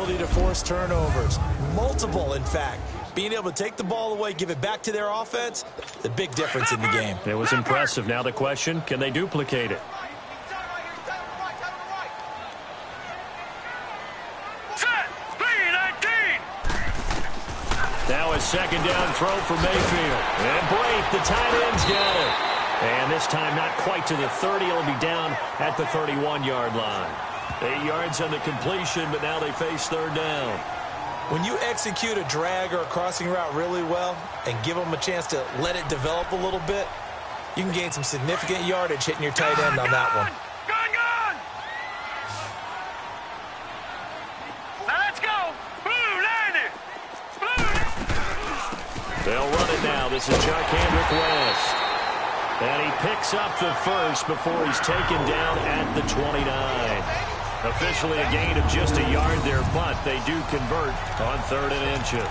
ability to force turnovers. Multiple, in fact. Being able to take the ball away, give it back to their offense, the big difference in the game. It was impressive. Now the question, can they duplicate it? Now a second down throw for Mayfield. And Blake, the tight end's got it. And this time not quite to the 30. It'll be down at the 31-yard line. 8 yards on the completion, but now they face third down. When you execute a drag or a crossing route really well and give them a chance to let it develop a little bit, you can gain some significant yardage hitting your tight end on that one. They'll run it now. This is Chuck Hendrick West. And he picks up the first before he's taken down at the 29. Officially a gain of just a yard there, but they do convert on 3rd and inches.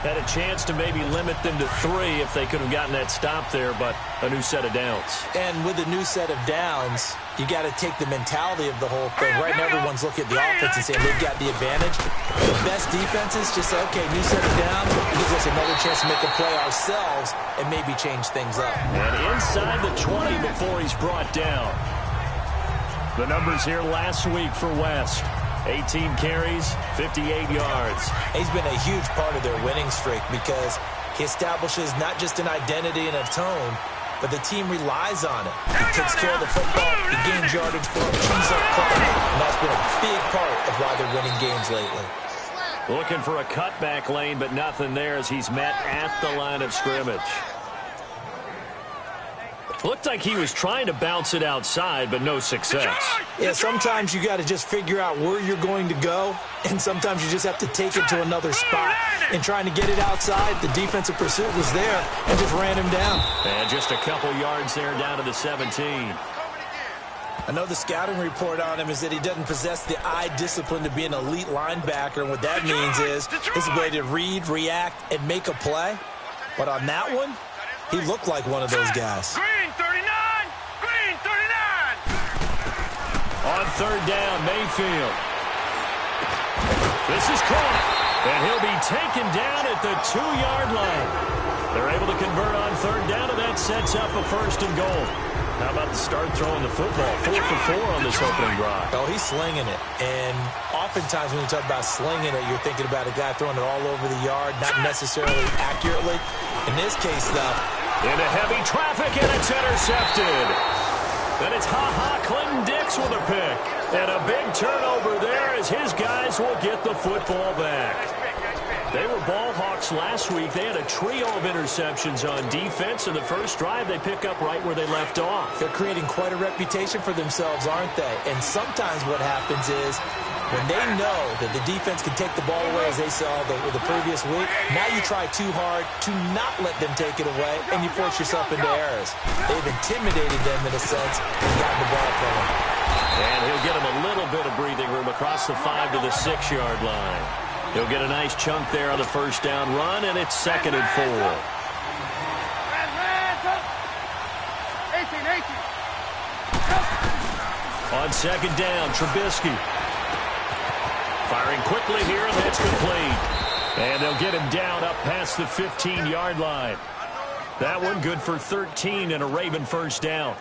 Had a chance to maybe limit them to 3 if they could have gotten that stop there, but a new set of downs. And with a new set of downs, you got to take the mentality of the whole thing. Right now, everyone's looking at the offense and saying they've got the advantage. The best defenses just say, okay, new set of downs. It gives us another chance to make a play ourselves and maybe change things up. And inside the 20 before he's brought down. The numbers here last week for West. 18 carries, 58 yards. He's been a huge part of their winning streak because he establishes not just an identity and a tone, but the team relies on it. He takes care of the football, he gains yardage for him, chews up play, and that's been a big part of why they're winning games lately. Looking for a cutback lane, but nothing there as he's met at the line of scrimmage. Looked like he was trying to bounce it outside, but no success. Yeah, sometimes you got to just figure out where you're going to go, and sometimes you just have to take it to another spot. And trying to get it outside, the defensive pursuit was there and just ran him down. And just a couple yards there down to the 17. I know the scouting report on him is that he doesn't possess the eye discipline to be an elite linebacker, and what that means is his ability to read, react, and make a play. But on that one, he looked like one of those guys. Green 39! Green 39! On 3rd down, Mayfield. This is caught, and he'll be taken down at the 2-yard line. They're able to convert on 3rd down, and that sets up a 1st and goal. How about the start throwing the football? 4 for 4 on this opening drive. Oh, he's slinging it. And oftentimes when you talk about slinging it, you're thinking about a guy throwing it all over the yard, not necessarily accurately. In this case, though, into heavy traffic, and it's intercepted. Then it's Clinton Dix with a pick. And a big turnover there as his guys will get the football back. They were ball hawks last week. They had a trio of interceptions on defense. In the first drive, they pick up right where they left off. They're creating quite a reputation for themselves, aren't they? And sometimes what happens is when they know that the defense can take the ball away, as they saw the previous week, now you try too hard to not let them take it away, and you force yourself into errors. They've intimidated them in a sense and gotten the ball from them. And he'll get him a little bit of breathing room across the 5 to the 6-yard line. He'll get a nice chunk there on the 1st down run, and it's 2nd and 4. 18. On 2nd down, Trubisky. Firing quickly here, and that's complete. And they'll get him down up past the 15-yard line. That one good for 13 and a Raven 1st down.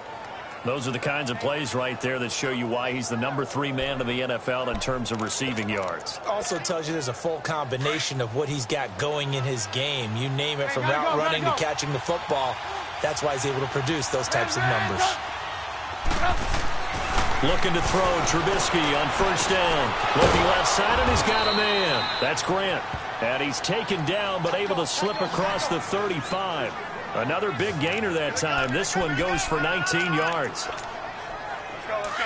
Those are the kinds of plays right there that show you why he's the number 3 man in the NFL in terms of receiving yards. Also tells you there's a full combination of what he's got going in his game. You name it, from route running to catching the football. That's why he's able to produce those types of numbers. Looking to throw, Trubisky on 1st down. Looking left side, and he's got a man. That's Grant. And he's taken down, but able to slip across the 35. Another big gainer that time. This one goes for 19 yards.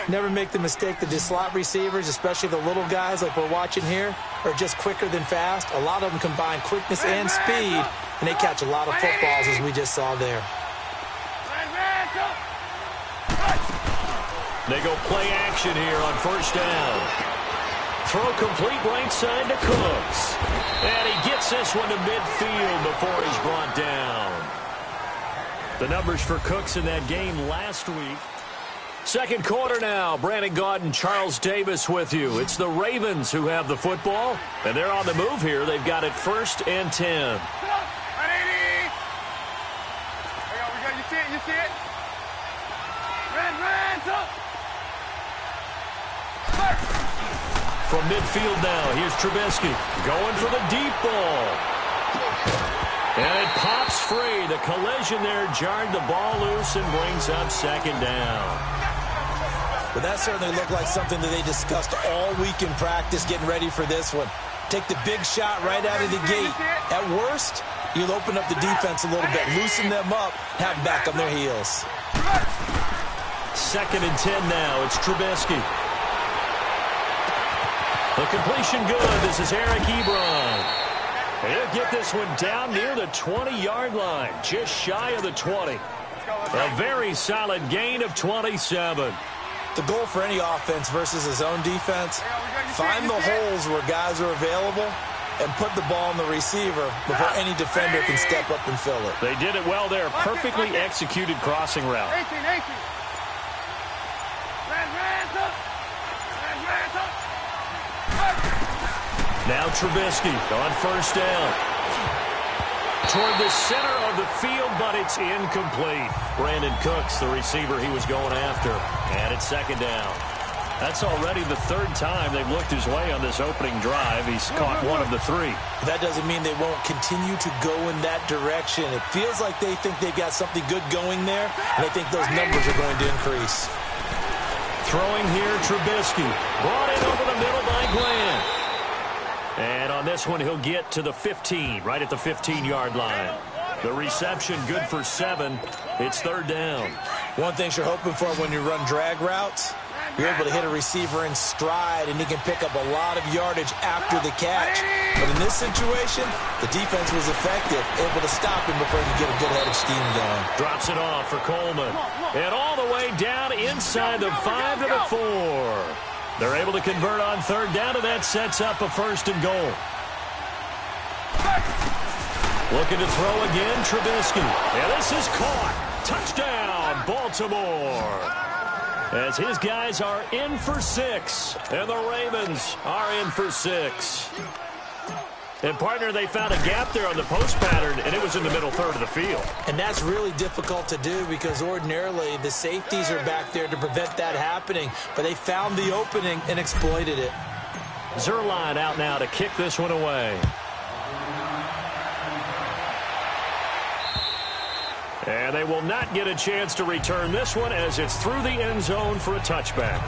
Never make the mistake that the slot receivers, especially the little guys like we're watching here, are just quicker than fast. A lot of them combine quickness and speed, and they catch a lot of footballs, as we just saw there. They go play action here on 1st down. Throw complete right side to Cooks. And he gets this one to midfield before he's brought down. The numbers for Cooks in that game last week. Second quarter now. Brandon Gaud and Charles Davis with you. It's the Ravens who have the football, and they're on the move here. They've got it 1st and 10. Hang on, we got, you see it, you see it? Ran, up. From midfield now, here's Trubisky going for the deep ball. And it pops free. The collision there jarred the ball loose and brings up 2nd down. But that certainly looked like something that they discussed all week in practice getting ready for this one. Take the big shot right out of the gate. At worst, you'll open up the defense a little bit, loosen them up, have them back on their heels. 2nd and 10 now. It's Trubisky. The completion good. This is Eric Ebron. He'll get this one down near the 20-yard line, just shy of the 20. A very solid gain of 27. The goal for any offense versus his own defense, find the holes where guys are available and put the ball on the receiver before any defender can step up and fill it. They did it well there. Perfectly executed crossing route. 18. Now Trubisky on 1st down. Toward the center of the field, but it's incomplete. Brandon Cooks, the receiver he was going after. And it's 2nd down. That's already the 3rd time they've looked his way on this opening drive. He's caught 1 of the 3. That doesn't mean they won't continue to go in that direction. It feels like they think they've got something good going there, and they think those numbers are going to increase. Throwing here, Trubisky. Brought in over the middle by Grant. And on this one, he'll get to the 15, right at the 15-yard line. The reception good for 7. It's 3rd down. One thing you're hoping for when you run drag routes, you're able to hit a receiver in stride, and he can pick up a lot of yardage after the catch. But in this situation, the defense was effective, able to stop him before he could get a good head of steam going. Drops it off for Coleman. And all the way down inside the 5 to the 4. They're able to convert on 3rd down, and that sets up a 1st and goal. Looking to throw again, Trubisky. And this is caught. Touchdown, Baltimore. As his guys are in for 6, and the Ravens are in for 6. And, partner, they found a gap there on the post pattern, and it was in the middle 3rd of the field. And that's really difficult to do because ordinarily the safeties are back there to prevent that happening. But they found the opening and exploited it. Zuerlein out now to kick this one away. And they will not get a chance to return this one as it's through the end zone for a touchback.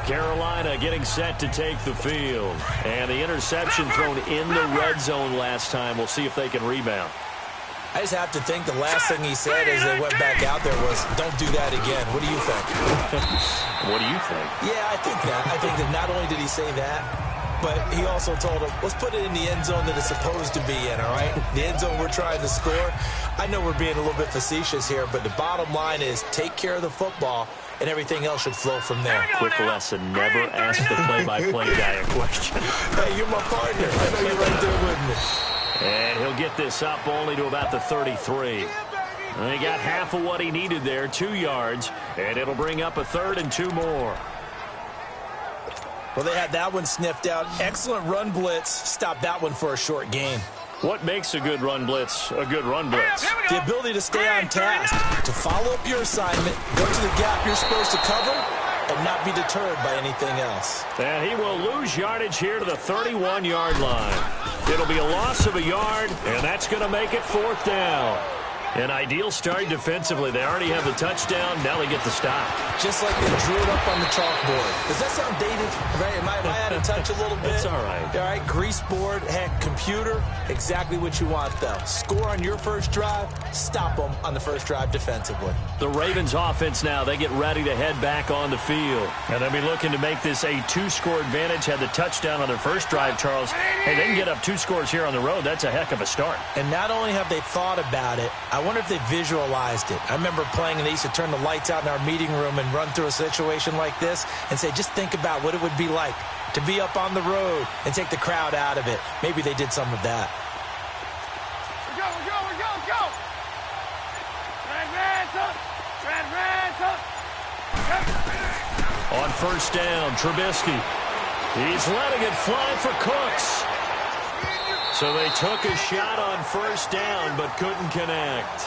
Carolina getting set to take the field. And the interception thrown in the red zone last time. We'll see if they can rebound. I just have to think the last thing he said as they went back out there was, don't do that again. What do you think? What do you think? Yeah, I think that. I think that not only did he say that, but he also told him, let's put it in the end zone that it's supposed to be in, all right? The end zone we're trying to score. I know we're being a little bit facetious here, but the bottom line is take care of the football, and everything else should flow from there. Quick lesson, never ask the play-by-play guy a question. Hey, you're my partner. I know you're right there with me. And he'll get this up only to about the 33. And he got half of what he needed there, 2 yards, and it'll bring up a 3rd and 2 more. Well, they had that one sniffed out. Excellent run blitz. Stopped that one for a short gain. What makes a good run blitz a good run blitz? The ability to stay on task, to follow up your assignment, go to the gap you're supposed to cover, and not be deterred by anything else. And he will lose yardage here to the 31-yard line. It'll be a loss of a yard, and that's going to make it 4th down. An ideal start defensively. They already have the touchdown. Now they get the stop. Just like they drew it up on the chalkboard. Does that sound dated? Right? Am I out of touch a little bit? It's all right. All right, grease board, heck, computer, exactly what you want, though. Score on your first drive, stop them on the first drive defensively. The Ravens offense now, they get ready to head back on the field. And they'll be looking to make this a 2-score advantage. Had the touchdown on their first drive, Charles. Hey, they can get up 2 scores here on the road. That's a heck of a start. And not only have they thought about it, I wonder if they visualized it. I remember playing and they used to turn the lights out in our meeting room and run through a situation like this and say, just think about what it would be like to be up on the road and take the crowd out of it. Maybe they did some of that. We go. Red, up. On first down, Trubisky. He's letting it fly for Cooks. So they took a shot on first down, but couldn't connect.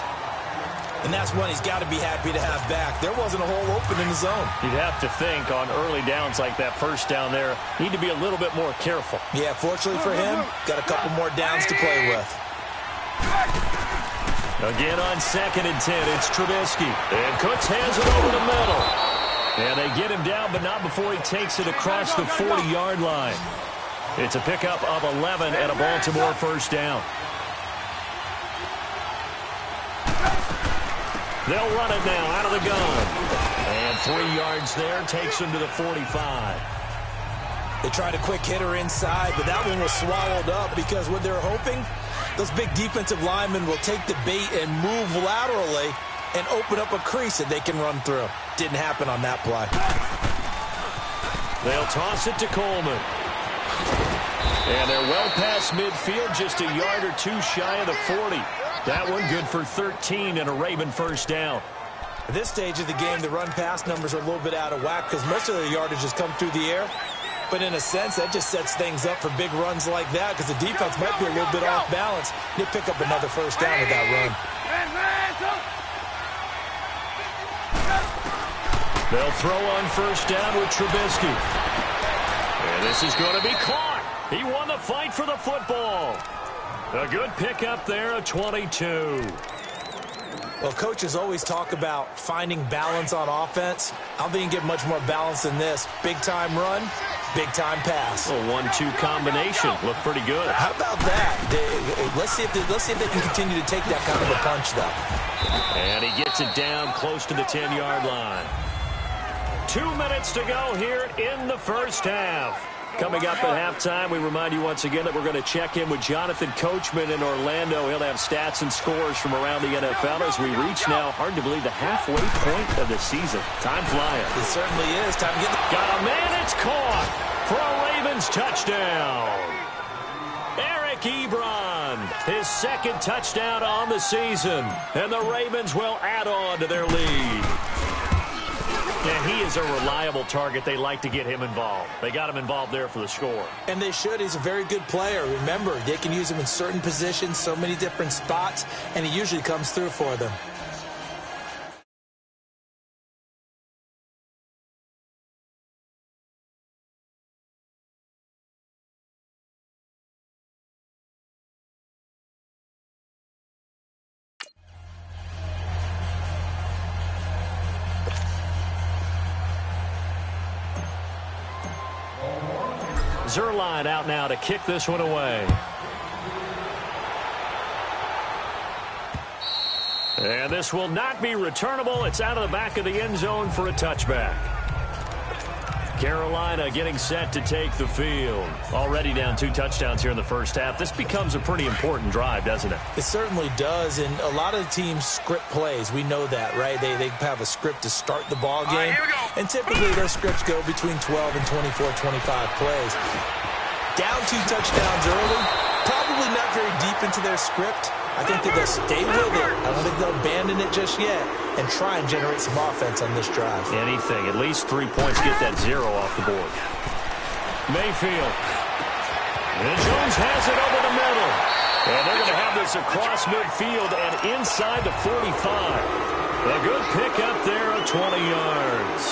And that's one he's got to be happy to have back. There wasn't a hole open in the zone. You'd have to think on early downs like that first down there, need to be a little bit more careful. Yeah, fortunately for him, got a couple more downs to play with. Again on 2nd and 10, it's Trubisky. And Cooks has it over the middle. And they get him down, but not before he takes it across the 40-yard line. It's a pickup of 11 and a Baltimore first down. They'll run it now out of the gun. And 3 yards there takes him to the 45. They tried a quick hitter inside, but that one was swallowed up because what they're hoping, those big defensive linemen will take the bait and move laterally and open up a crease that they can run through. Didn't happen on that play. They'll toss it to Coleman. And they're well past midfield, just a yard or two shy of the 40. That one good for 13 and a Raven first down. At this stage of the game, the run-pass numbers are a little bit out of whack because most of the yardage has come through the air. But in a sense, that just sets things up for big runs like that because the defense might be a little bit off balance. They pick up another first down with that run. They'll throw on first down with Trubisky. And this is going to be caught. He won the fight for the football. A good pickup there, a 22. Well, coaches always talk about finding balance on offense. I don't think you can get much more balance than this. Big-time run, big-time pass. A 1-2 combination. Looked pretty good. How about that? Let's see if they can continue to take that kind of a punch, though. And he gets it down close to the 10-yard line. 2 minutes to go here in the first half. Coming up at halftime, we remind you once again that we're going to check in with Jonathan Coachman in Orlando. He'll have stats and scores from around the NFL as we reach now, hard to believe, the halfway point of the season. Time flying. It certainly is. Time to get the... Got a man, it's caught for a Ravens touchdown. Eric Ebron, his second touchdown on the season, and the Ravens will add on to their lead. And he is a reliable target. They like to get him involved. They got him involved there for the score. And they should. He's a very good player. Remember, they can use him in certain positions, so many different spots, and he usually comes through for them. Zerline out now to kick this one away. And this will not be returnable. It's out of the back of the end zone for a touchback. Carolina getting set to take the field. Already down 2 touchdowns here in the first half. This becomes a pretty important drive, doesn't it? It certainly does, and a lot of the teams script plays. We know that, right? They have a script to start the ball game, and typically those scripts go between 12 and 24, 25 plays. Down 2 touchdowns early, probably not very deep into their script. I think that they'll stay with it. I don't think they'll abandon it just yet and try and generate some offense on this drive. Anything. At least 3 points. Get that 0 off the board. Mayfield. And Jones has it over the middle. And they're going to have this across midfield and inside the 45. A good pickup there of 20 yards.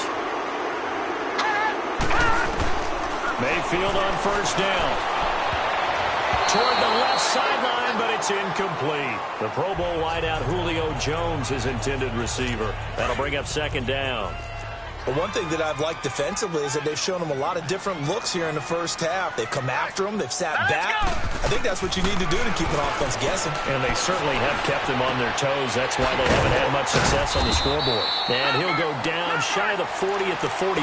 Mayfield on first down. Toward the left sideline, but it's incomplete. The Pro Bowl wideout Julio Jones, his intended receiver. That'll bring up second down. Well, one thing that I've liked defensively is that they've shown them a lot of different looks here in the first half. They've come after them. They've sat back. I think that's what you need to do to keep an offense guessing. And they certainly have kept them on their toes. That's why they haven't had much success on the scoreboard. And he'll go down shy of the 40 at the 41.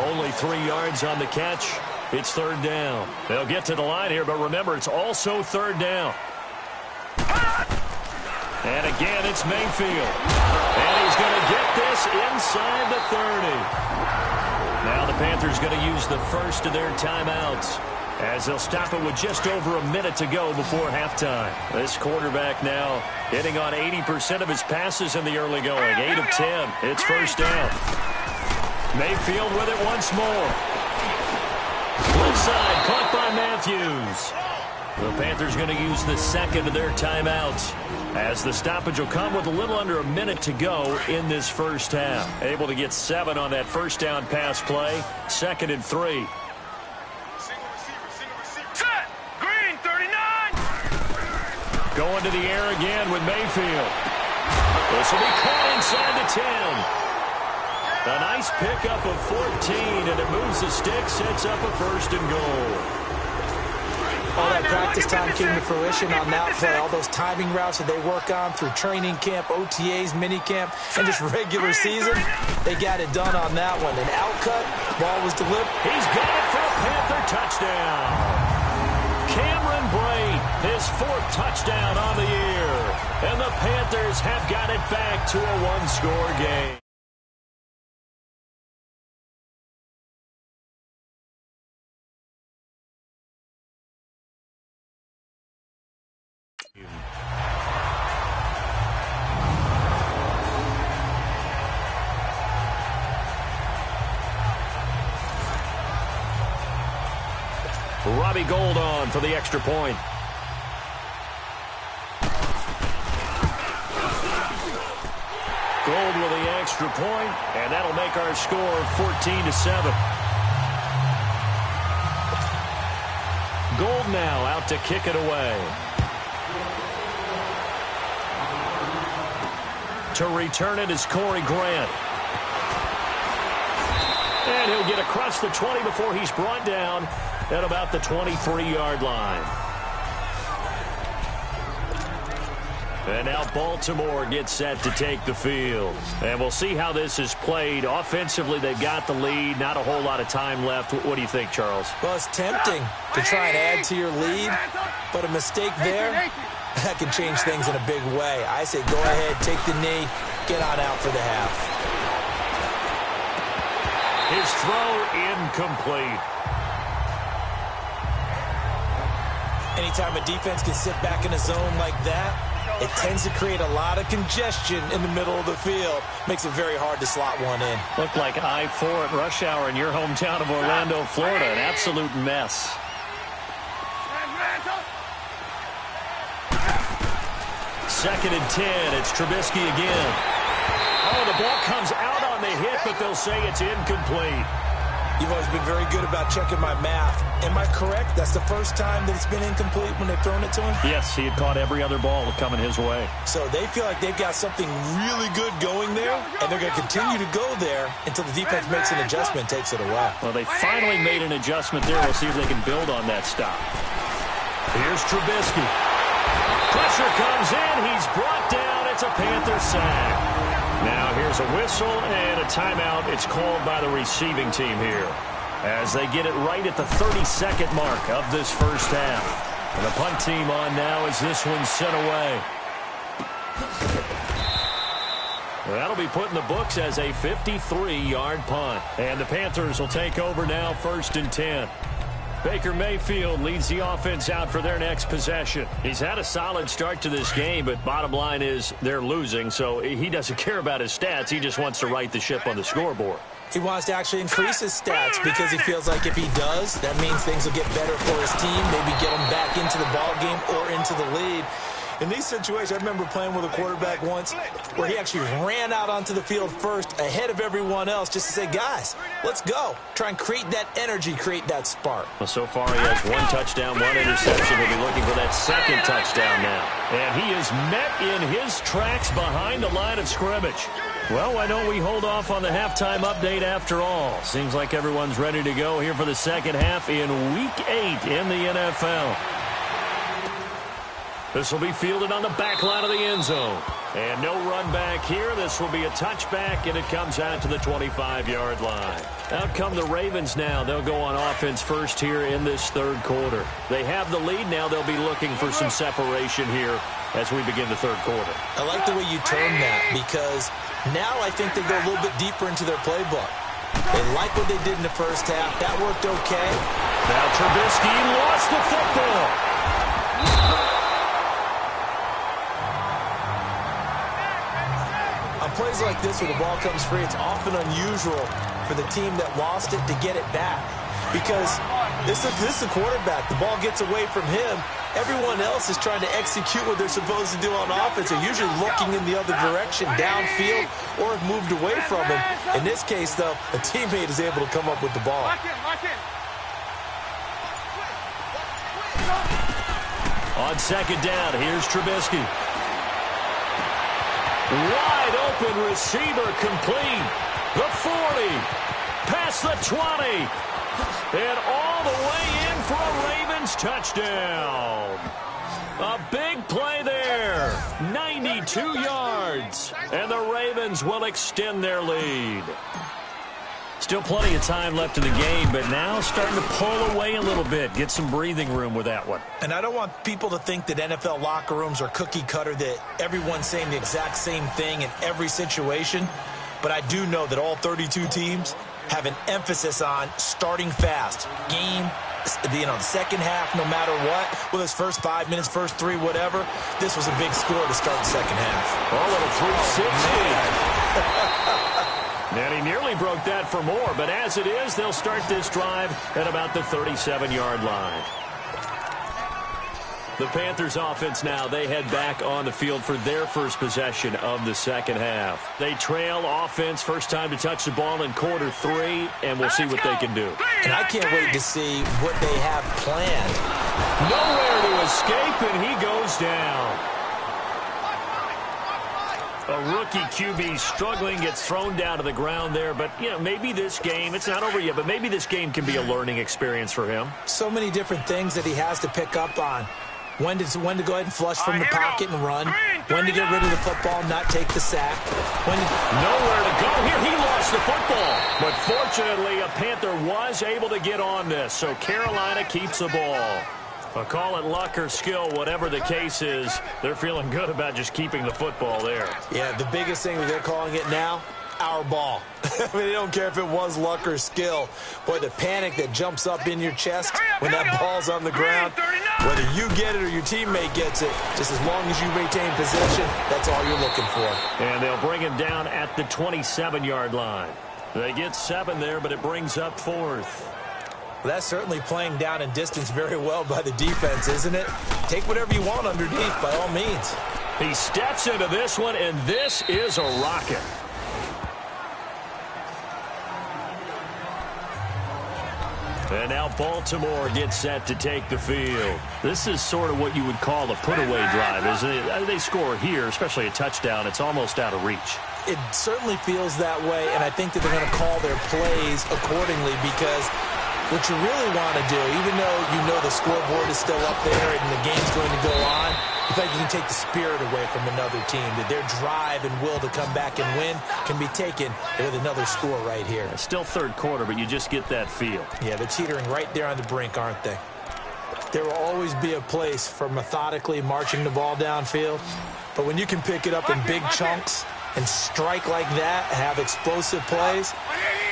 Only 3 yards on the catch. It's third down. They'll get to the line here, but remember, it's also third down. And again, it's Mayfield. And he's going to get this inside the 30. Now the Panthers going to use the first of their timeouts as they'll stop it with just over a minute to go before halftime. This quarterback now hitting on 80% of his passes in the early going. 8 of 10. It's first down. Mayfield with it once more. Left side, caught by Matthews. The Panthers going to use the second of their timeouts, as the stoppage will come with a little under a minute to go in this first half. Able to get 7 on that first down pass play. 2nd and 3. Set! Green, 39! Going to the air again with Mayfield. This will be caught inside the 10. A nice pickup of 14, and it moves the stick, sets up a 1st and goal. All that practice time came to fruition on that play. All those timing routes that they work on through training camp, OTAs, minicamp, and just regular season, they got it done on that one. An outcut, ball was delivered. He's got it for a Panther touchdown. Cameron Brate, his 4th touchdown on the year. And the Panthers have got it back to a 1-score game. Robbie Gould on for the extra point. Gould with the extra point, and that'll make our score 14-7. Gould now out to kick it away. To return it is Corey Grant. And he'll get across the 20 before he's brought down at about the 23-yard line. And now Baltimore gets set to take the field. And we'll see how this is played. Offensively, they've got the lead. Not a whole lot of time left. What do you think, Charles? Well, it's tempting to try and add to your lead, but a mistake there, that can change things in a big way. I say go ahead, take the knee, get on out for the half. His throw incomplete. Anytime a defense can sit back in a zone like that, it tends to create a lot of congestion in the middle of the field. Makes it very hard to slot one in. Looked like I-4 at rush hour in your hometown of Orlando, Florida. An absolute mess. 2nd and 10. It's Trubisky again. Oh, the ball comes out on the hit, but they'll say it's incomplete. You've always been very good about checking my math. Am I correct? That's the first time that it's been incomplete when they've thrown it to him? Yes, he had caught every other ball coming his way. So they feel like they've got something really good going there, and they're going to continue to go there until the defense makes an adjustment and takes it away. Well, they finally made an adjustment there. We'll see if they can build on that stop. Here's Trubisky. Pressure comes in. He's brought down. It's a Panther sack. Now here's a whistle and a timeout. It's called by the receiving team here, as they get it right at the 32nd mark of this first half. And the punt team on now as this one's sent away. That'll be put in the books as a 53-yard punt. And the Panthers will take over now, 1st and 10. Baker Mayfield leads the offense out for their next possession. He's had a solid start to this game, but bottom line is they're losing, so he doesn't care about his stats. He just wants to right the ship on the scoreboard. He wants to actually increase his stats because he feels like if he does, that means things will get better for his team, maybe get him back into the ball game or into the lead. In these situations, I remember playing with a quarterback once where he actually ran out onto the field first ahead of everyone else just to say, guys, let's go. Try and create that energy, create that spark. Well, so far he has 1 touchdown, 1 interception. He'll be looking for that 2nd touchdown now. And he is met in his tracks behind the line of scrimmage. Well, why don't we hold off on the halftime update after all? Seems like everyone's ready to go here for the second half in Week 8 in the NFL. This will be fielded on the back line of the end zone. And no run back here. This will be a touchback, and it comes out to the 25-yard line. Out come the Ravens now. They'll go on offense first here in this 3rd quarter. They have the lead now. They'll be looking for some separation here as we begin the 3rd quarter. I like the way you term that because now I think they go a little bit deeper into their playbook. They like what they did in the first half. That worked okay. Now Trubisky lost the football. On plays like this where the ball comes free, it's often unusual for the team that lost it to get it back. Because this is a quarterback. The ball gets away from him. Everyone else is trying to execute what they're supposed to do on offense. They're usually looking in the other direction, downfield, or have moved away from him. In this case, though, a teammate is able to come up with the ball. On second down, here's Trubisky. Wide open receiver complete. The 40. Past the 20. And all the way in for a Ravens touchdown. A big play there. 92 yards. And the Ravens will extend their lead. Still plenty of time left in the game, but now starting to pull away a little bit. Get some breathing room with that one. And I don't want people to think that NFL locker rooms are cookie cutter, that everyone's saying the exact same thing in every situation. But I do know that all 32 teams have an emphasis on starting fast. Game, the second half, no matter what, whether it's first 5 minutes, first 3, whatever, this was a big score to start the second half. Oh, little 360. And he nearly broke that for more, but as it is, they'll start this drive at about the 37-yard line. The Panthers offense now, they head back on the field for their first possession of the second half. They trail offense, first time to touch the ball in quarter 3, and we'll see what they can do. And I can't wait to see what they have planned. Nowhere to escape, and he goes down. A rookie QB struggling, gets thrown down to the ground there, but maybe this game, it's not over yet, but maybe this game can be a learning experience for him. So many different things that he has to pick up on. When to go ahead and flush from the pocket and run. When to get rid of the football, not take the sack. Nowhere to go here. He lost the football. But fortunately, a Panther was able to get on this, so Carolina keeps the ball. Call it luck or skill, whatever the case is, they're feeling good about just keeping the football there. Yeah, the biggest thing that they're calling it now, our ball. I mean, they don't care if it was luck or skill. Boy, the panic that jumps up in your chest when that ball's on the ground, whether you get it or your teammate gets it, just as long as you maintain possession, that's all you're looking for. And they'll bring him down at the 27-yard line. They get 7 there, but it brings up 4th. Well, that's certainly playing down in distance very well by the defense, isn't it? Take whatever you want underneath, by all means. He steps into this one, and this is a rocket. And now Baltimore gets set to take the field. This is sort of what you would call a put-away drive, isn't it? They score here, especially a touchdown. It's almost out of reach. It certainly feels that way, and I think that they're going to call their plays accordingly, because what you really want to do, even though you know the scoreboard is still up there and the game's going to go on, in fact, you can take the spirit away from another team, that their drive and will to come back and win can be taken with another score right here. It's still third quarter, but you just get that feel. Yeah, they're teetering right there on the brink, aren't they? There will always be a place for methodically marching the ball downfield, but when you can pick it up in big chunks and strike like that, have explosive plays,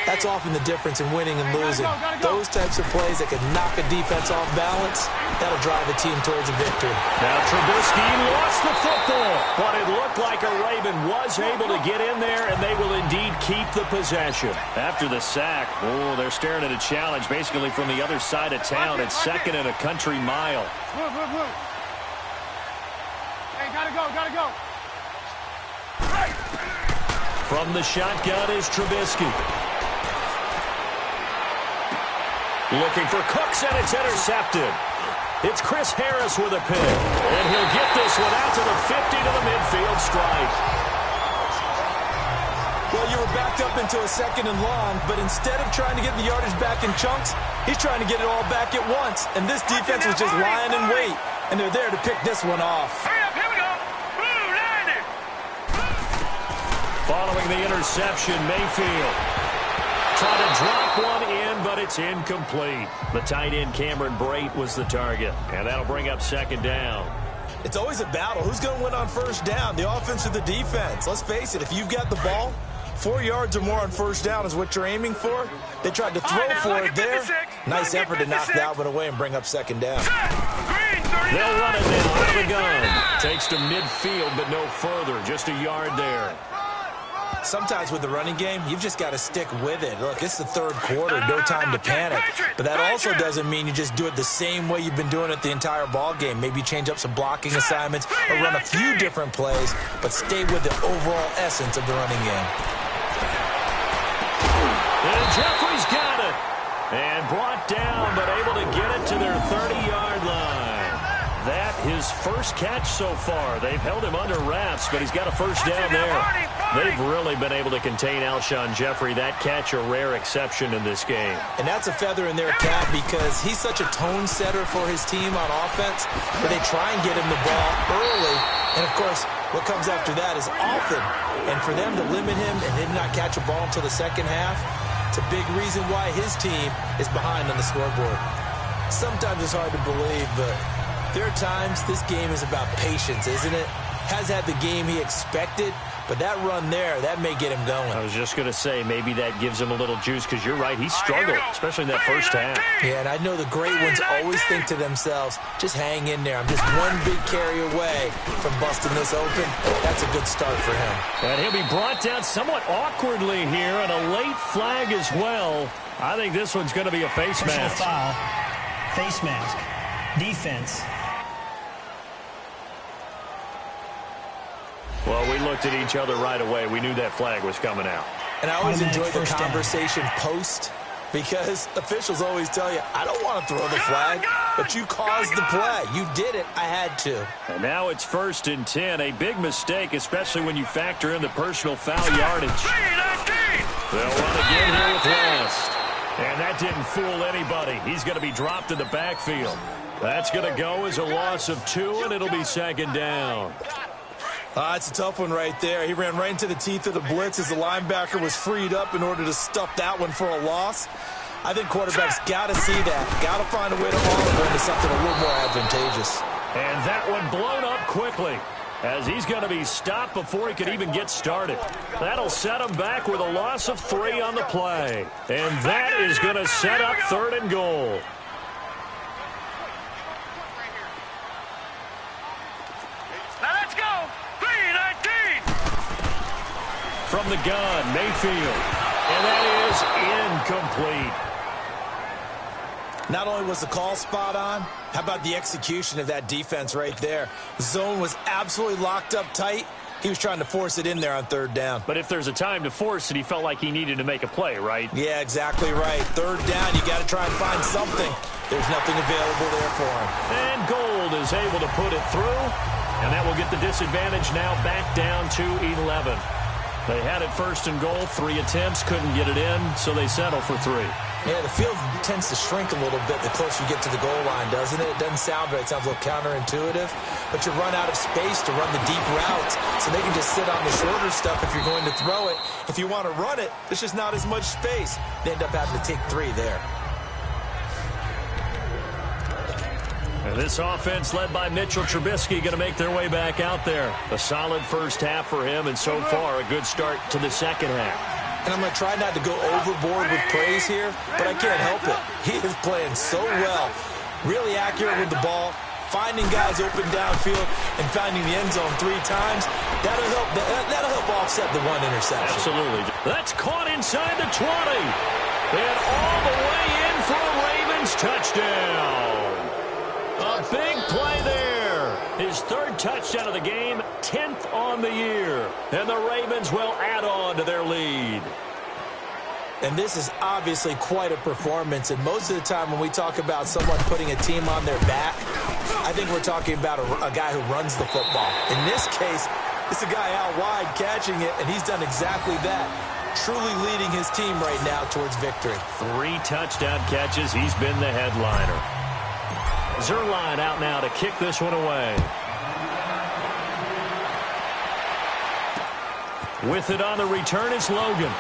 that's often the difference in winning and losing. Those types of plays that can knock a defense off balance, that'll drive a team towards a victory. Now Trubisky lost the football, but it looked like a Raven was able to get in there, and they will indeed keep the possession. After the sack, they're staring at a challenge basically from the other side of town. It's second and a country mile. Hey, gotta go. From the shotgun is Trubisky. Looking for Cooks, and it's intercepted. It's Chris Harris with a pick. And he'll get this one out to the 50 to the midfield stripe. Well, you were backed up into a second and long, but instead of trying to get the yardage back in chunks, he's trying to get it all back at once. And this defense was just lying in wait, and they're there to pick this one off. Hurry up, here we go. Blue, landed. Following the interception, Mayfield trying to drop one in, but it's incomplete. The tight end, Cameron Brate, was the target, and that'll bring up second down. It's always a battle. Who's going to win on first down, the offense or the defense? Let's face it, if you've got the ball, 4 yards or more on first down is what you're aiming for. They tried to throw for it there. Nice effort to knock that one away and bring up second down. They'll run it now out of the gun. Takes to midfield, but no further. Just a yard there. Sometimes with the running game, you've just got to stick with it. Look, it's the third quarter, no time to panic. But that also doesn't mean you just do it the same way you've been doing it the entire ball game. Maybe change up some blocking assignments or run a few different plays, but stay with the overall essence of the running game. And Jeffrey's got it. And brought down, but able to get it to their 30-yard line. That his first catch so far. They've held him under wraps, but he's got a first down there. They've really been able to contain Alshon Jeffrey. That catch a rare exception in this game. And that's a feather in their cap because he's such a tone setter for his team on offense, but they try and get him the ball early. And, of course, what comes after that is often. And for them to limit him and him not catch a ball until the second half, it's a big reason why his team is behind on the scoreboard. Sometimes it's hard to believe, but there are times this game is about patience, isn't it? Has had the game he expected, but that run there, that may get him going. I was just going to say, maybe that gives him a little juice, because you're right, he struggled, especially in that first half. Yeah, and I know the great ones always think to themselves, just hang in there. I'm just one big carry away from busting this open. That's a good start for him. And he'll be brought down somewhat awkwardly here, and a late flag as well. I think this one's going to be a face mask. Foul, face mask, defense. Well, we looked at each other right away. We knew that flag was coming out. And I always enjoy the conversation post because officials always tell you, I don't want to throw the flag, but you caused the play. You did it. I had to. And now it's 1st and 10. A big mistake, especially when you factor in the personal foul yardage. They'll run again here with West. And that didn't fool anybody. He's going to be dropped in the backfield. That's going to go as a loss of 2, and it'll be 2nd down. It's a tough one right there. He ran right into the teeth of the blitz as the linebacker was freed up in order to stuff that one for a loss. I think quarterbacks got to see that. Got to find a way to alter into something a little more advantageous. And that one blown up quickly as he's going to be stopped before he could even get started. That'll set him back with a loss of 3 on the play. And that is going to set up 3rd and goal. From the gun, Mayfield. And that is incomplete. Not only was the call spot on, how about the execution of that defense right there? The zone was absolutely locked up tight. He was trying to force it in there on 3rd down. But if there's a time to force it, he felt like he needed to make a play, right? Yeah, exactly right. 3rd down, you got to try and find something. There's nothing available there for him. And Gold is able to put it through. And that will get the disadvantage now back down to 11. They had it 1st and goal, 3 attempts, couldn't get it in, so they settle for 3. Yeah, the field tends to shrink a little bit the closer you get to the goal line, doesn't it? It doesn't sound right. It sounds a little counterintuitive. But you run out of space to run the deep routes, so they can just sit on the shorter stuff if you're going to throw it. If you want to run it, there's just not as much space. They end up having to take 3 there. And this offense led by Mitchell Trubisky going to make their way back out there. A solid first half for him, and so far a good start to the second half. And I'm going to try not to go overboard with praise here, but I can't help it. He is playing so well. Really accurate with the ball, finding guys open downfield, and finding the end zone 3 times. That'll help offset the 1 interception. Absolutely. That's caught inside the 20. And all the way in for a Ravens touchdown. A big play there. His 3rd touchdown of the game, 10th on the year. And the Ravens will add on to their lead. And this is obviously quite a performance. And most of the time when we talk about someone putting a team on their back, I think we're talking about a guy who runs the football. In this case, it's a guy out wide catching it, and he's done exactly that. Truly leading his team right now towards victory. 3 touchdown catches. He's been the headliner. Zerline out now to kick this one away. With it on the return, it's Logan.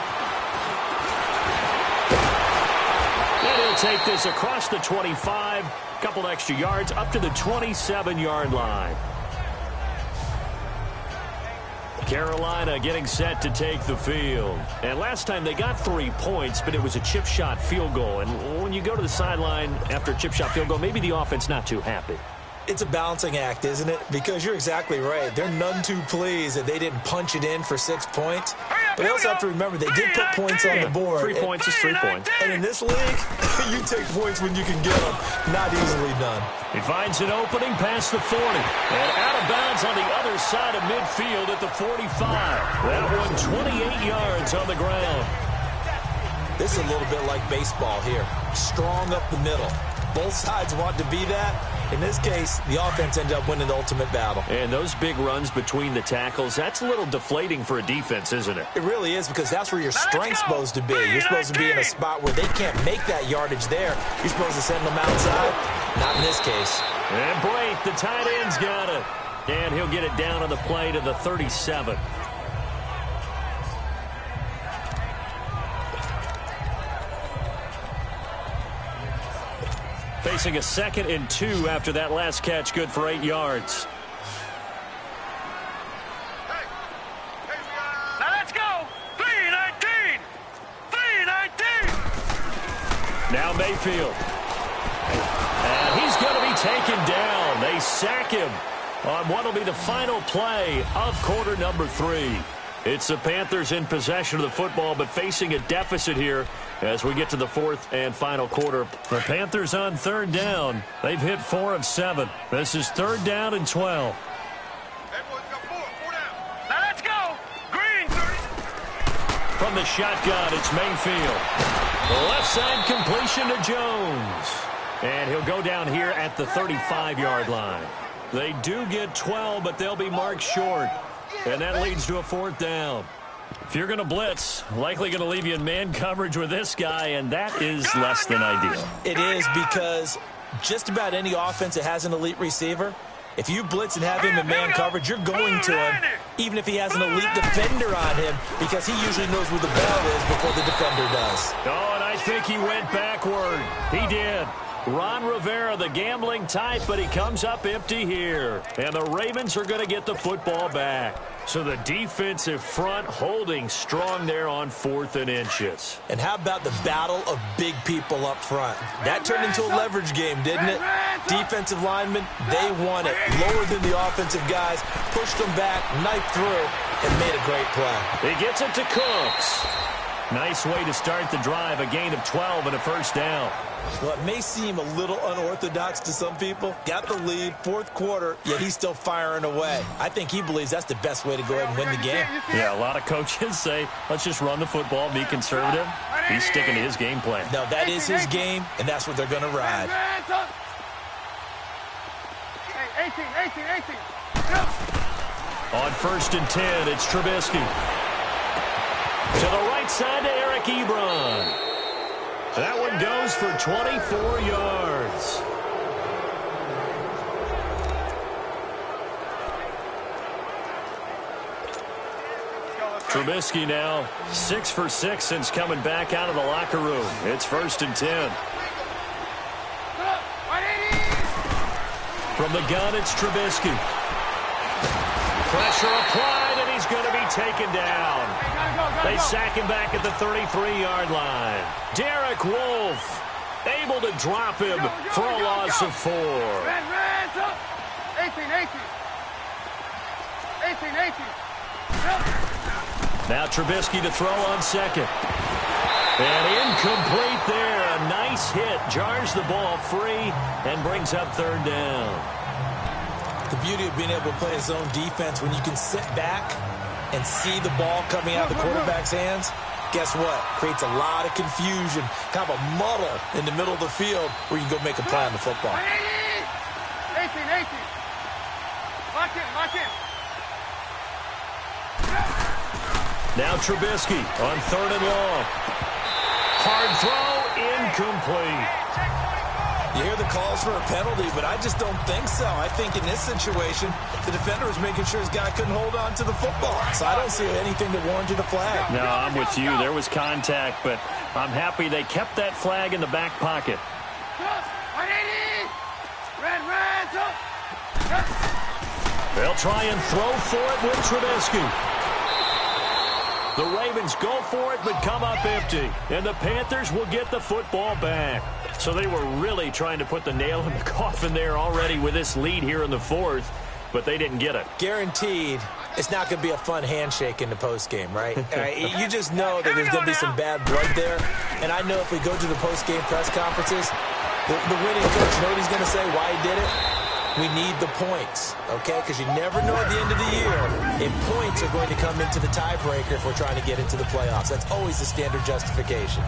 And he'll take this across the 25, couple extra yards, up to the 27-yard line. Carolina getting set to take the field. And last time they got 3 points, but it was a chip shot field goal. And when you go to the sideline after a chip shot field goal, maybe the offense not too happy. It's a balancing act, isn't it? Because you're exactly right. They're none too pleased that they didn't punch it in for 6 points. But you also have to remember, they did put points on the board. 3 points is 3 points. And in this league, you take points when you can get them. Not easily done. He finds an opening past the 40. And out of bounds on the other side of midfield at the 45. That one 28 yards on the ground. This is a little bit like baseball here. Strong up the middle. Both sides want to be that. In this case, the offense ended up winning the ultimate battle. And those big runs between the tackles, that's a little deflating for a defense, isn't it? It really is, because that's where your strength's supposed to be. You're supposed to be in a spot where they can't make that yardage there. You're supposed to send them outside. Not in this case. And Blake, the tight end's got it. And he'll get it down on the play to the 37. Facing a 2nd and 2 after that last catch, good for 8 yards. Now let's go. 3-19. 3-19. Now Mayfield. And he's going to be taken down. They sack him on what will be the final play of quarter number 3. It's the Panthers in possession of the football, but facing a deficit here as we get to the 4th and final quarter. The Panthers on 3rd down. They've hit 4 of 7. This is 3rd down and 12. Now let's go. Green. From the shotgun, it's Mayfield. The left side completion to Jones. And he'll go down here at the 35-yard line. They do get 12, but they'll be marked short. And that leads to a 4th down. If you're going to blitz, likely going to leave you in man coverage with this guy, and that is less than ideal. It is, because just about any offense that has an elite receiver, if you blitz and have him in man coverage, you're going to him, even if he has an elite defender on him, because he usually knows where the ball is before the defender does. Oh, and I think he went backward. He did. Ron Rivera, the gambling type, but he comes up empty here. And the Ravens are going to get the football back. So the defensive front holding strong there on 4th and inches. And how about the battle of big people up front? That turned into a leverage game, didn't it? Defensive linemen, they won it. Lower than the offensive guys, pushed them back, knifed through, and made a great play. He gets it to Cooks. Nice way to start the drive, a gain of 12 and a 1st down. Well, it may seem a little unorthodox to some people. Got the lead, 4th quarter, yet he's still firing away. I think he believes that's the best way to go ahead and win the game. Yeah, a lot of coaches say, let's just run the football, be conservative. He's sticking to his game plan. No, that is his game, and that's what they're going to ride. Hey, 18. On 1st and 10, it's Trubisky. To the right side to Eric Ebron. That one goes for 24 yards. Trubisky now 6 for 6 since coming back out of the locker room. It's 1st and 10. From the gun, it's Trubisky. Pressure applied, and he's going to be taken down. They sack him back at the 33-yard line. Derek Wolfe able to drop him for a loss of 4. 18. Now Trubisky to throw on 2nd. And incomplete there. A nice hit. Jars the ball free and brings up 3rd down. The beauty of being able to play his own defense, when you can sit back and see the ball coming out of the quarterback's hands, guess what? Creates a lot of confusion, kind of a muddle in the middle of the field where you can go make a play on the football. 18. Lock in. Now Trubisky on 3rd and long. Hard throw, incomplete. You hear the calls for a penalty, but I just don't think so. I think in this situation, the defender was making sure his guy couldn't hold on to the football. So I don't see anything that warranted a flag. No, I'm with you. There was contact, but I'm happy they kept that flag in the back pocket. They'll try and throw for it with Trubisky. The Ravens go for it, but come up empty. And the Panthers will get the football back. So they were really trying to put the nail in the coffin there already with this lead here in the 4th, but they didn't get it. Guaranteed It's not going to be a fun handshake in the postgame, right? You just know that there's going to be some bad blood there. And I know if we go to the postgame press conferences, the winning coach, you know what he's going to say, why he did it? We need the points, okay? Because you never know at the end of the year if points are going to come into the tiebreaker if we're trying to get into the playoffs. That's always the standard justification.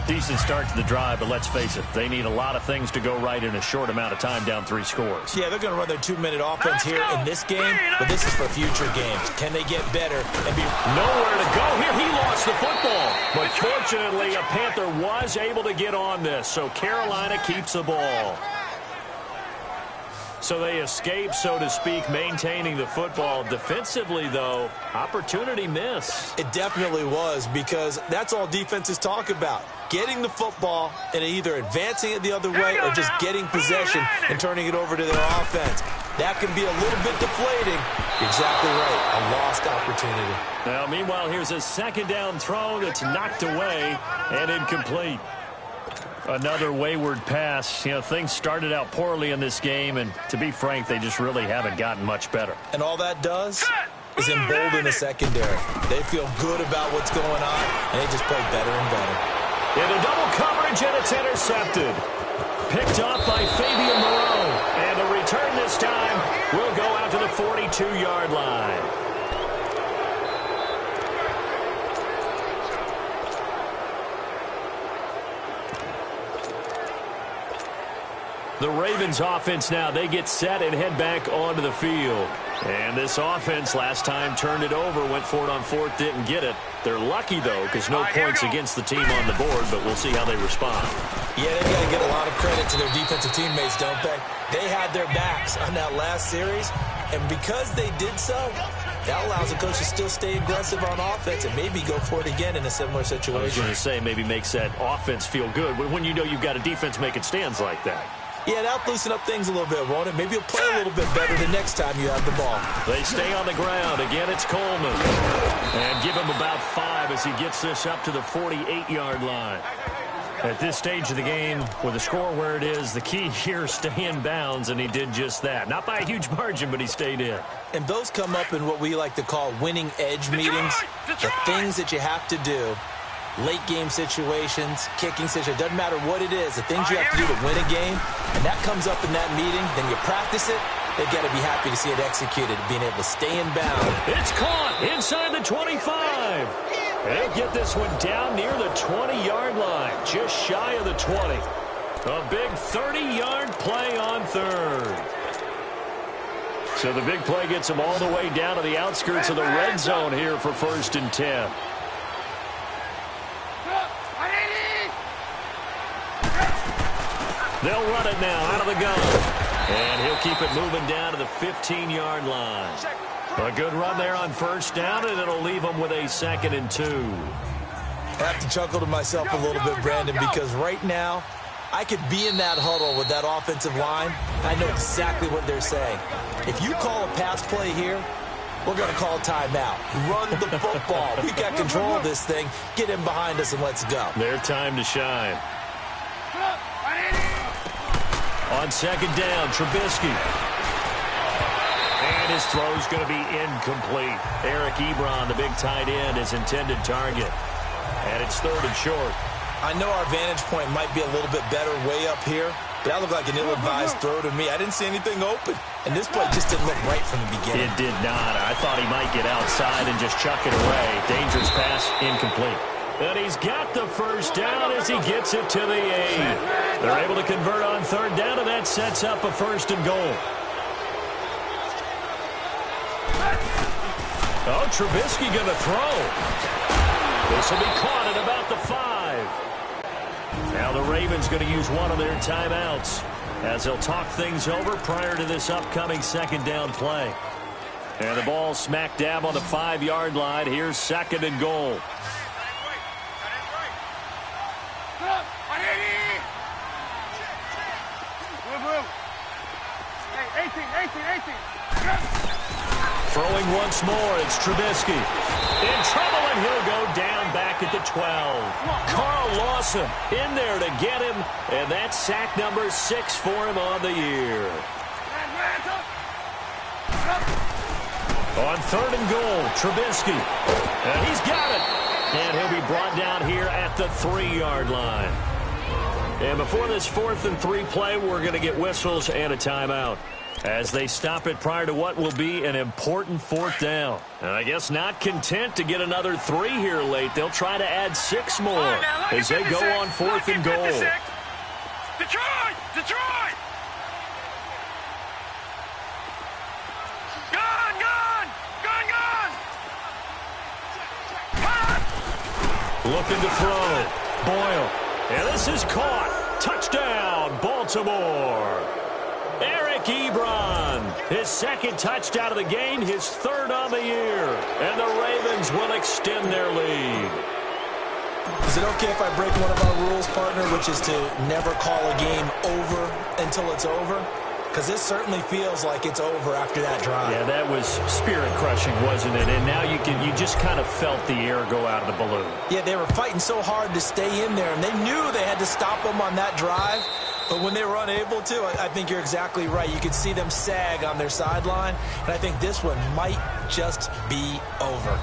Decent start to the drive, but let's face it, they need a lot of things to go right in a short amount of time, down 3 scores. Yeah, they're going to run their 2-minute offense here in this game, but this is for future games. Can they get better and be... Nowhere to go here. He lost the football. But fortunately, a Panther was able to get on this, so Carolina keeps the ball. So they escape, so to speak, maintaining the football. Defensively, though, opportunity miss. It definitely was, because that's all defenses talk about. Getting the football and either advancing it the other way or just getting possession and turning it over to their offense. That can be a little bit deflating. You're exactly right. A lost opportunity. Now, meanwhile, here's a second down throw that's knocked away and incomplete. Another wayward pass. You know, things started out poorly in this game, and to be frank, they just really haven't gotten much better. And all that does is embolden the secondary. They feel good about what's going on, and they just play better and better. Into double coverage, and it's intercepted. Picked off by Fabian Moreau. And the return this time will go out to the 42-yard line. The Ravens offense now, they get set and head back onto the field. And this offense last time turned it over, went for it on 4th, didn't get it. They're lucky, though, because no points against the team on the board, but we'll see how they respond. Yeah, they've got to give a lot of credit to their defensive teammates, don't they? They had their backs on that last series, and because they did so, that allows the coach to still stay aggressive on offense and maybe go for it again in a similar situation. I was going to say, maybe makes that offense feel good when you know you've got a defense making stands like that. Yeah, that'll loosen up things a little bit, won't it? Maybe you'll play a little bit better the next time you have the ball. They stay on the ground. Again, it's Coleman. And give him about 5 as he gets this up to the 48-yard line. At this stage of the game, with the score where it is, the key here is stay in bounds, and he did just that. Not by a huge margin, but he stayed in. And those come up in what we like to call winning edge meetings. The things that you have to do. Late game situations, kicking situations, doesn't matter what it is, the things you have to do to win a game, and that comes up in that meeting, then you practice it, they've got to be happy to see it executed, being able to stay in bounds. It's caught inside the 25. They'll get this one down near the 20-yard line, just shy of the 20. A big 30-yard play on 3rd. So the big play gets them all the way down to the outskirts of the red zone here for 1st and 10. They'll run it now out of the gun. And he'll keep it moving down to the 15-yard line. A good run there on 1st down, and it'll leave them with a 2nd and 2. I have to chuckle to myself a little bit, Brandon, because right now I could be in that huddle with that offensive line. I know exactly what they're saying. If you call a pass play here, we're going to call timeout. Run the football. We got control of this thing. Get him behind us and let's go. Their time to shine. On 2nd down, Trubisky. And his throw's going to be incomplete. Eric Ebron, the big tight end, his intended target. And it's 3rd and short. I know our vantage point might be a little bit better way up here, but that looked like an ill-advised throw to me. I didn't see anything open. And this play just didn't look right from the beginning. It did not. I thought he might get outside and just chuck it away. Dangerous pass, incomplete. And he's got the 1st down as he gets it to the 8. They're able to convert on 3rd down, and that sets up a 1st and goal. Oh, Trubisky going to throw. This will be caught at about the 5. Now the Ravens going to use one of their timeouts as they'll talk things over prior to this upcoming 2nd down play. And the ball smack dab on the 5-yard line. Here's 2nd and goal. Throwing once more, it's Trubisky. In trouble, and he'll go down back at the 12. Carl Lawson in there to get him, and that's sack number 6 for him on the year. On 3rd and goal, Trubisky. And he's got it. And he'll be brought down here at the 3-yard line. And before this 4th and 3 play, we're going to get whistles and a timeout as they stop it prior to what will be an important 4th down. And I guess not content to get another 3 here late. They'll try to add 6 more as they go on 4th and goal. Detroit! Detroit! Gone! Gone! Gone! Gone! Looking to throw. Boyle. And this is caught. Touchdown, Baltimore. Eric Ebron, his 2nd touchdown of the game, his 3rd on the year. And the Ravens will extend their lead. Is it okay if I break one of our rules, partner, which is to never call a game over until it's over? Because this certainly feels like it's over after that drive. Yeah, that was spirit-crushing, wasn't it? And now you just kind of felt the air go out of the balloon. Yeah, they were fighting so hard to stay in there, and they knew they had to stop them on that drive. But when they were unable to, I think you're exactly right. You could see them sag on their sideline, and I think this one might just be over.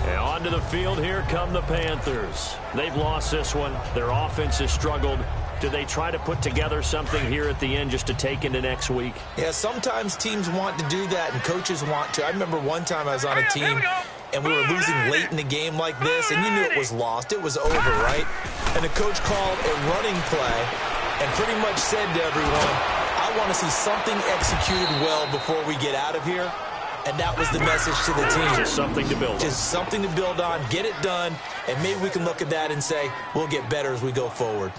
And onto the field, here come the Panthers. They've lost this one. Their offense has struggled. Do they try to put together something here at the end just to take into next week? Yeah, sometimes teams want to do that, and coaches want to. I remember one time I was on a team, and we were losing late in a game like this, and you knew it was lost. It was over, right? And the coach called a running play and pretty much said to everyone, I want to see something executed well before we get out of here. And that was the message to the team. Just something to build on. Just something to build on, get it done, and maybe we can look at that and say, we'll get better as we go forward.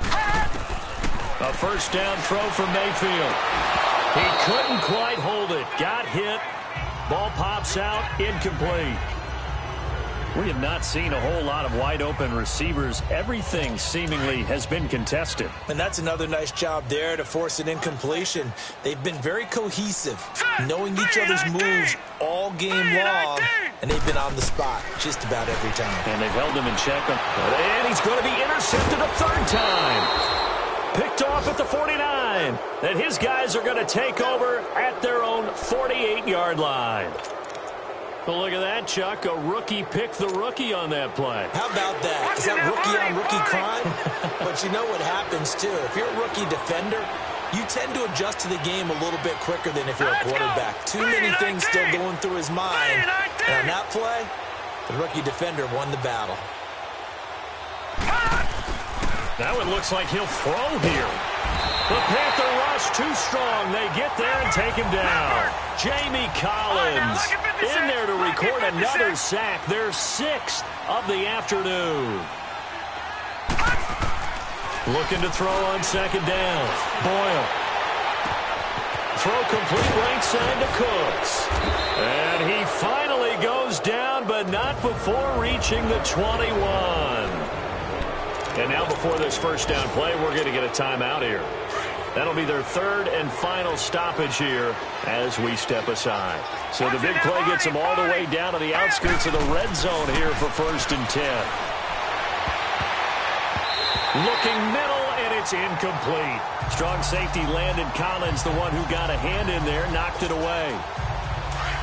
A 1st down throw for Mayfield. He couldn't quite hold it. Got hit. Ball pops out. Incomplete. We have not seen a whole lot of wide-open receivers. Everything seemingly has been contested. And that's another nice job there to force an incompletion. They've been very cohesive, knowing each other's moves all game long, and they've been on the spot just about every time. And they've held him in check. And he's going to be intercepted a 3rd time. Picked off at the 49. And his guys are going to take over at their own 48-yard line. Well, look at that, Chuck. A rookie picked the rookie on that play. How about that? Is that rookie-on-rookie crime? But you know what happens, too. If you're a rookie defender, you tend to adjust to the game a little bit quicker than if you're a quarterback. Too many things still going through his mind. And on that play, the rookie defender won the battle. That one looks like he'll throw here. The Panther rush too strong. They get there and take him down. Jamie Collins in there to record another sack. Their 6th of the afternoon. Looking to throw on 2nd down. Boyle. Throw complete right side to Cooks. And he finally goes down, but not before reaching the 21. And now before this 1st down play, we're going to get a timeout here. That'll be their 3rd and final stoppage here as we step aside. So the big play gets them all the way down to the outskirts of the red zone here for 1st and 10. Looking middle, and it's incomplete. Strong safety Landon Collins, the one who got a hand in there, knocked it away.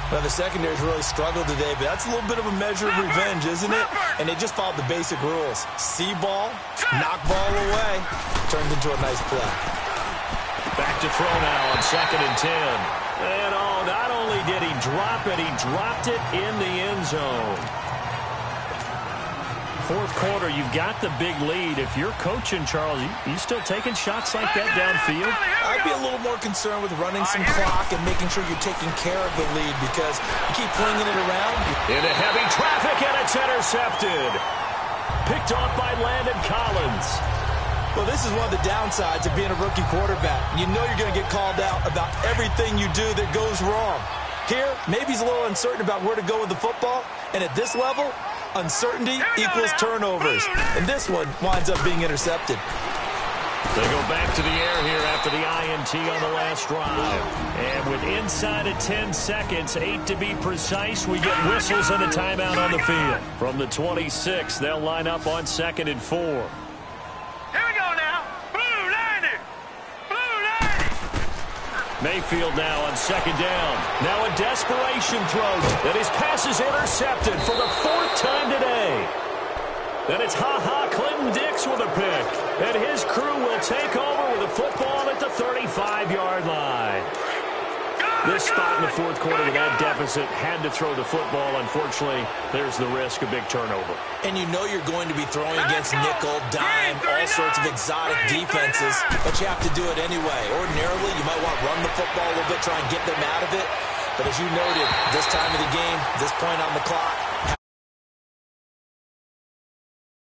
Well, the secondary's really struggled today, but that's a little bit of a measure of revenge, isn't it? And they just followed the basic rules. See ball, knock ball away. Turned into a nice play. Back to throw now on 2nd and 10. And not only did he drop it, he dropped it in the end zone. 4th quarter, you've got the big lead. If you're coaching, Charles, you still taking shots like that downfield? I'd be a little more concerned with running some clock and making sure you're taking care of the lead because you keep flinging it around. Into heavy traffic, and it's intercepted. Picked off by Landon Collins. Well, this is one of the downsides of being a rookie quarterback. You know you're going to get called out about everything you do that goes wrong. Here, maybe he's a little uncertain about where to go with the football, and at this level, uncertainty equals turnovers. And this one winds up being intercepted. They go back to the air here after the INT on the last drive. And with inside of 10 seconds, 8 to be precise, we get whistles and a timeout on the field. From the 26, they'll line up on 2nd and 4. Here we go now. Blue 90. Blue 90. Mayfield now on second down. Now a desperation throw. And his pass is intercepted for the 4th time today. And it's Clinton Dix with a pick. And his crew will take over with the football at the 35-yard line. This spot in the 4th quarter with that deficit had to throw the football. Unfortunately, there's the risk of big turnover. And you know you're going to be throwing against nickel, dime, all sorts of exotic defenses, but you have to do it anyway. Ordinarily, you might want to run the football a little bit, try and get them out of it. But as you noted, this time of the game, this point on the clock,